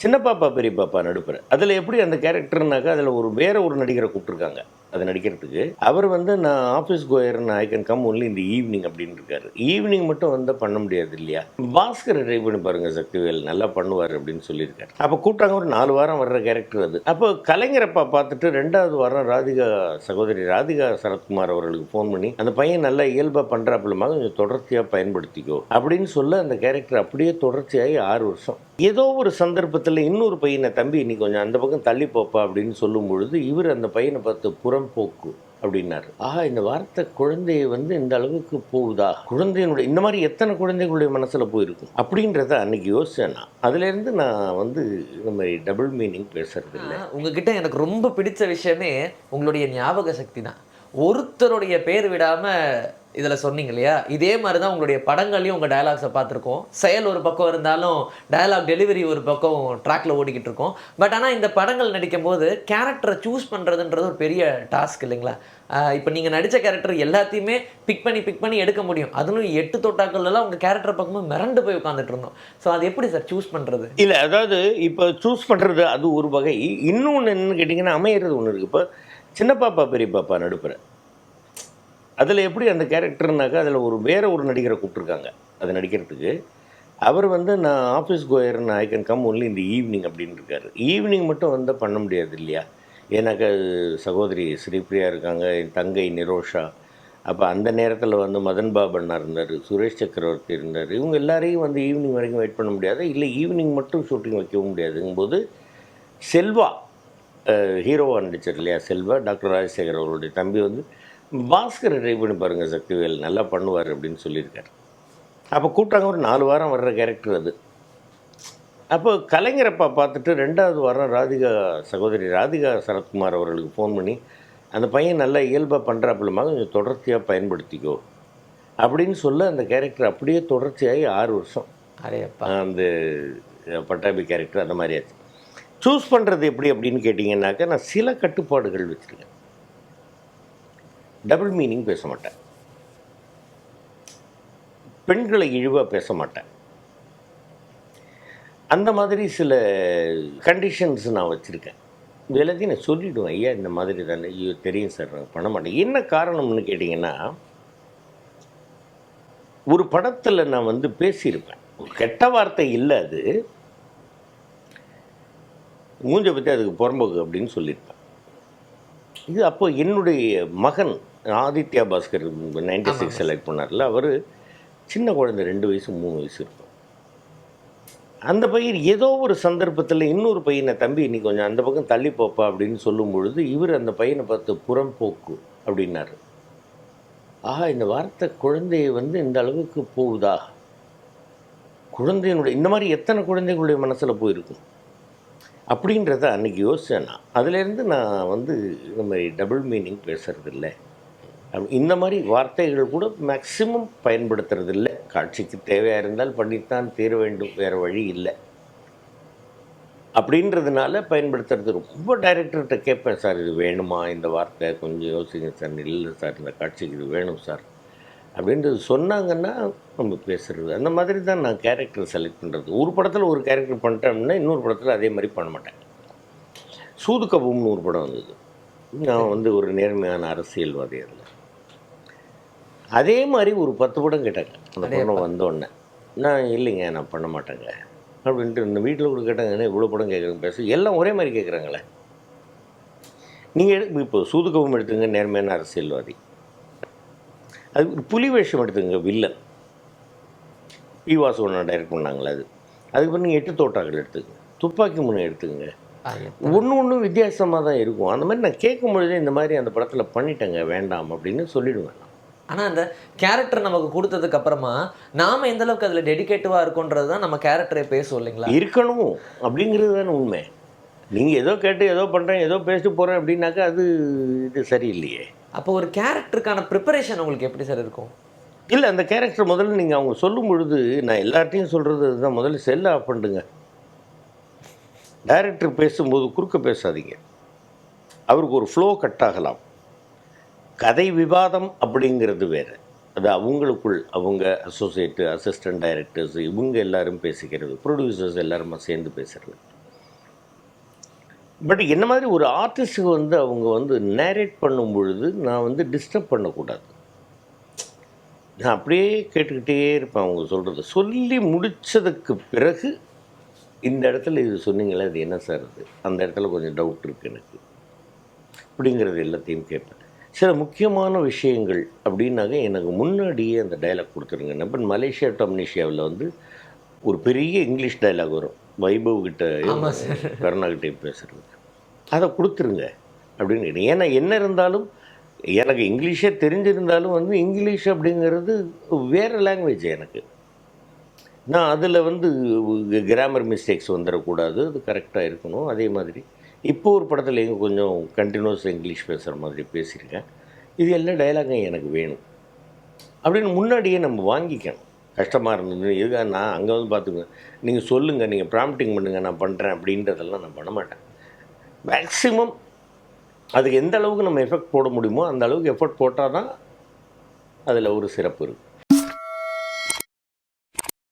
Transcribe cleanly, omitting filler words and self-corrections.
சின்ன பாப்பா பெரிய பாப்பா நடுப்புற அதில் எப்படி அந்த கேரக்டர்னாக்கா அதில் வேற ஒரு நடிகரை கூப்பிட்டுருக்காங்க அதை நடிக்கிறதுக்கு. அவர் வந்து நான் office quire I can come only இந்த ஈவினிங் அப்படின்னு இருக்காரு. ஈவினிங் மட்டும் வந்து பண்ண முடியாது இல்லையா? பாஸ்கர் ட்ரை பண்ணி பாருங்க சக்திவேல் நல்லா பண்ணுவார் அப்படின்னு சொல்லியிருக்காரு. அப்போ கூப்பிட்டாங்க. ஒரு 4 வாரம் வர்ற கேரக்டர் அது. அப்போ கலைஞரப்பா பார்த்துட்டு 2வது வாரம் சகோதரி ராதிகா சரத்குமார் அவர்களுக்கு ஃபோன் பண்ணி அந்த பையன் நல்லா இயல்பாக பண்ணுறாப்புலமா கொஞ்சம் தொடர்ச்சியாக பயன்படுத்திக்கோ அப்படின்னு சொல்ல அந்த கேரக்டர் அப்படியே தொடர்ச்சியாகி 6 வருஷம். ஏதோ ஒரு சந்தர்ப்பத்தில் இன்னொரு பையனை தம்பி இன்னைக்கு கொஞ்சம் அந்த பக்கம் தள்ளி போப்பா அப்படின்னு சொல்லும் பொழுது இவர் அந்த பையனை பார்த்து புறம்போக்கு அப்படின்னாரு. ஆஹா, இந்த வார்த்தை குழந்தைய வந்து இந்த அளவுக்கு போகுதா, குழந்தையினுடைய இந்த மாதிரி எத்தனை குழந்தைகளுடைய மனசுல போயிருக்கும் அப்படின்றத அன்னைக்கு யோசிச்சேன். நான் அதுலேருந்து நான் வந்து இந்த மாதிரி டபுள் மீனிங் பேசுறது இல்லை. உங்ககிட்ட எனக்கு ரொம்ப பிடிச்ச விஷயமே உங்களுடைய ஞாபக சக்தி தான். ஒருத்தருடைய பேர் விடாம இதில் சொன்னீங்க இல்லையா, இதே மாதிரி தான் உங்களுடைய படங்கள்லையும் உங்கள் டயலாக்ஸை பார்த்துருக்கோம். செயல் ஒரு பக்கம் இருந்தாலும் டயலாக் டெலிவரி ஒரு பக்கம் ட்ராக்ல ஓடிக்கிட்டு இருக்கோம். பட் ஆனால் இந்த படங்கள் நடிக்கும் போது கேரக்டரை சூஸ் பண்ணுறதுன்றது ஒரு பெரிய டாஸ்க் இல்லைங்களா? இப்போ நீங்கள் நடித்த கேரக்டர் எல்லாத்தையுமே பிக் பண்ணி எடுக்க முடியும். அதுவும் 8 தொட்டாக்கள்லாம் உங்கள் கேரக்டரை பார்க்கும்போது மிரண்டு போய் உட்காந்துட்டு இருந்தோம். ஸோ அது எப்படி சார் சூஸ் பண்ணுறது? இல்லை, அதாவது இப்போ சூஸ் பண்ணுறது அது ஒரு வகை. இன்னொன்று என்னன்னு கேட்டிங்கன்னா அமையிறது ஒன்று இருக்குது. இப்போ சின்ன பாப்பா பெரிய பாப்பா நடுப்புற அதில் எப்படி அந்த கேரக்டர்னாக்கா அதில் வேற ஒரு நடிகரை கூப்பிட்டுருக்காங்க அதை நடிக்கிறதுக்கு. அவர் வந்து நான் office quire I can come only இந்த ஈவினிங் அப்படின்னு இருக்காரு. ஈவினிங் மட்டும் வந்து பண்ண முடியாது இல்லையா? ஏன்னாக்கா சகோதரி ஸ்ரீபிரியா இருக்காங்க, என் தங்கை நிரோஷா, அப்போ அந்த நேரத்தில் வந்து மதன் பாபண்ணா இருந்தார், சுரேஷ் சக்கரவர்த்தி இருந்தார். இவங்க எல்லாரையும் வந்து ஈவினிங் வரைக்கும் வெயிட் பண்ண முடியாது. இல்லை ஈவினிங் மட்டும் ஷூட்டிங் வைக்கவும் முடியாதுங்கும்போது செல்வா ஹீரோவாக நடிச்சார் இல்லையா? செல்வா டாக்டர் ராஜசேகர் அவருடைய தம்பி வந்து பாஸ்கர் ட்ரை பண்ணி பாருங்கள் சக்திவேல் நல்லா பண்ணுவார் அப்படின்னு சொல்லியிருக்காரு. அப்போ கூப்பிட்டாங்க. ஒரு 4 வாரம் வர்ற கேரக்டர் அது. அப்போ கலைஞரப்பா பார்த்துட்டு 2வது வாரம் சகோதரி ராதிகா சரத்குமார் அவர்களுக்கு ஃபோன் பண்ணி அந்த பையன் நல்லா இயல்பாக பண்ணுறாப்புலமா கொஞ்சம் தொடர்ச்சியாக பயன்படுத்திக்கோ அப்படின்னு சொல்ல அந்த கேரக்டர் அப்படியே தொடர்ச்சியாகி 6 வருஷம். அந்த பட்டாபி கேரக்டர் அந்த மாதிரி ஆச்சு. சூஸ் பண்ணுறது எப்படி அப்படின்னு கேட்டிங்கன்னாக்கா நான் சில கட்டுப்பாடுகள் வச்சுருக்கேன். டபுள் மீனிங் பேச மாட்டேன், பெண்களை இழிவாக பேச மாட்டேன். அந்த மாதிரி சில கண்டிஷன்ஸ் நான் வச்சுருக்கேன். இது எல்லாத்தையும் நான் சொல்லிவிடுவேன். ஐயா இந்த மாதிரி தானே, ஐயோ தெரியும் சார் நான் பண்ண மாட்டேன். என்ன காரணம்னு கேட்டிங்கன்னா, ஒரு படத்தில் நான் வந்து பேசியிருப்பேன், கெட்ட வார்த்தை இல்லை, அது மூஞ்ச பற்றி அதுக்கு புறம்போக்கு அப்படின்னு சொல்லியிருப்பேன். இது அப்போது என்னுடைய மகன் ஆதித்யா பாஸ்கர் 96 செலக்ட் பண்ணார்ல, அவர் சின்ன குழந்தை 2 வயசு 3 வயசு இருக்கும். அந்த பையன் ஏதோ ஒரு சந்தர்ப்பத்தில் இன்னொரு பையனை தம்பி இன்னைக்கு கொஞ்சம் அந்த பக்கம் தள்ளி போப்பா அப்படின்னு சொல்லும் பொழுது இவர் அந்த பையனை பார்த்து புறம்போக்கு அப்படின்னாரு. ஆஹா, இந்த வார்த்தை குழந்தைய வந்து இந்த அளவுக்கு போகுதா, குழந்தையினுடைய இந்த மாதிரி எத்தனை குழந்தைகளுடைய மனசில் போயிருக்கும் அப்படின்றத அன்றைக்கி யோசித்தேன். நான் அதுலேருந்து நான் வந்து இந்த மாதிரி டபுள் மீனிங் பேசுகிறதில்ல. இந்த மாதிரி வார்த்தைகள் கூட மேக்சிமம் பயன்படுத்துறதில்ல. காட்சிக்கு தேவையாக இருந்தால் பண்ணித்தான் தீர வேண்டும், வேறு வழி இல்லை அப்படின்றதுனால பயன்படுத்துறது. ரொம்ப டைரக்டர்கிட்ட கேட்பேன், சார் இது வேணுமா, இந்த வார்த்தை கொஞ்சம் யோசிங்க சார், இல்லை சார் இந்த காட்சிக்கு இது வேணும் சார் அப்படின்றது சொன்னாங்கன்னா நம்ம பேசுகிறது. அந்த மாதிரி தான் நான் கேரக்டர் செலக்ட் பண்ணுறது. ஒரு படத்தில் ஒரு கேரக்டர் பண்ணிட்டேன்னா இன்னொரு படத்தில் அதே மாதிரி பண்ண மாட்டேன். சூதுகபும்னு ஒரு படம் வந்தது. நான் வந்து ஒரு நேர்மையான அரசியல்வாதி. அதில் அதே மாதிரி ஒரு 10 படம் கேட்டாங்க. அந்த படம் வந்தோடனே நான் இல்லைங்க நான் பண்ண மாட்டேங்க அப்படின்ட்டு இந்த வீட்டில் கூட கேட்டாங்க, இவ்வளோ படம் கேட்குறேங்க பேச எல்லாம் ஒரே மாதிரி கேட்குறாங்களே. நீங்கள் இப்போ சூதுகபம் எடுத்துங்க, நேர்மையான அரசியல்வாதி. அது ஒரு புலி வேஷம் எடுத்துங்க, வில்லன் பி வாசுவண்ணா டைரக்ட் பண்ணாங்களே அது. அதுக்கப்புறம் நீங்கள் 8 தோட்டாக்கள் எடுத்துக்கங்க, துப்பாக்கி முனை எடுத்துக்கங்க, ஒன்றும் வித்தியாசமாக தான் இருக்கும். அந்த மாதிரி நான் கேட்கும் பொழுதே இந்த மாதிரி அந்த படத்தில் பண்ணிட்டேங்க வேண்டாம் அப்படின்னு சொல்லிவிடுவேன். ஆனால் அந்த கேரக்டர் நமக்கு கொடுத்ததுக்கு அப்புறமா நாம் எந்த அளவுக்கு அதில் டெடிகேட்டிவாக இருக்குன்றது தான் நம்ம கேரக்டரை பேசுவோம் இல்லைங்களா? இருக்கணும் அப்படிங்கிறது தானே உண்மை. நீங்கள் ஏதோ கேட்டு ஏதோ பண்ணுறேன் ஏதோ பேசிட்டு போகிறேன் அப்படின்னாக்கா அது இது சரியில்லையே. அப்போ ஒரு கேரக்டருக்கான ப்ரிப்பரேஷன் உங்களுக்கு எப்படி சார் இருக்கும்? இல்லை, அந்த கேரக்டர் முதல்ல நீங்கள் அவங்க சொல்லும் பொழுது நான் எல்லார்ட்டையும் சொல்கிறது அதுதான், முதல்ல செல்லை ஆஃப் பண்ணுங்க. டைரக்டர் பேசும்போது குறுக்க பேசாதீங்க. அவருக்கு ஒரு ஃப்ளோ கட் ஆகலாம். கதை விவாதம் அப்படிங்கிறது வேறு. அது அவங்களுக்குள் அவங்க அசோசியேட்டு அசிஸ்டன்ட் டைரக்டர்ஸ் இவங்க எல்லாரும் பேசிக்கிறது, ப்ரொடியூசர்ஸ் எல்லாருமா சேர்ந்து பேசுகிறது. பட் என்ன மாதிரி ஒரு ஆர்டிஸ்ட்டுக்கு வந்து அவங்க வந்து நேரேட் பண்ணும் பொழுது நான் வந்து டிஸ்டர்ப் பண்ணக்கூடாது. நான் அப்படியே கேட்டுக்கிட்டே இருப்பேன் அவங்க சொல்கிறத. சொல்லி முடித்ததுக்கு பிறகு, இந்த இடத்துல இது சொன்னீங்களே அது என்ன சார் அது? அந்த இடத்துல கொஞ்சம் டவுட் இருக்குது எனக்கு. அப்படிங்கிறது எல்லாத்தையும் கேட்பேன். சில முக்கியமான விஷயங்கள் அப்படின்னாக்க எனக்கு முன்னாடியே அந்த டயலாக் கொடுத்துருங்க. இப்போ மலேசியா டு அம்னீஷியாவில் வந்து ஒரு பெரிய இங்கிலீஷ் டயலாக் வரும். வைபவ் கிட்டயும் ஆமா சார். கருணாகிட்டையும் பேசுகிறது. அதை கொடுத்துருங்க அப்படின்னு கேட்டேன். ஏன்னா என்ன இருந்தாலும் எனக்கு இங்கிலீஷே தெரிஞ்சிருந்தாலும் வந்து இங்கிலீஷ் அப்படிங்கிறது வேறு லாங்குவேஜ் எனக்கு. நான் அதில் வந்து கிராமர் மிஸ்டேக்ஸ் வந்துடக்கூடாது. அது கரெக்டாக இருக்கணும். அதே மாதிரி இப்போ ஒரு படத்தில் எங்கே கொஞ்சம் கண்டினியூஸ் இங்கிலீஷ் பேசுகிற மாதிரி பேசியிருக்கேன். இது எல்லா டயலாகும் எனக்கு வேணும் அப்படின்னு முன்னாடியே நம்ம வாங்கிக்கணும். கஷ்டமாக இருந்தது இதுக்காக நான் அங்கே வந்து பார்த்துங்க, நீங்கள் சொல்லுங்கள், நீங்கள் ப்ராம்ப்டிங் பண்ணுங்கள், நான் பண்ணுறேன் அப்படின்றதெல்லாம் நான் பண்ண மாட்டேன். மேக்ஸிமம் அதுக்கு எந்த அளவுக்கு நம்ம எஃபெக்ட் போட முடியுமோ அந்த அளவுக்கு எஃபர்ட் போட்டால் தான் அதில் ஒரு சிறப்பு இருக்குது.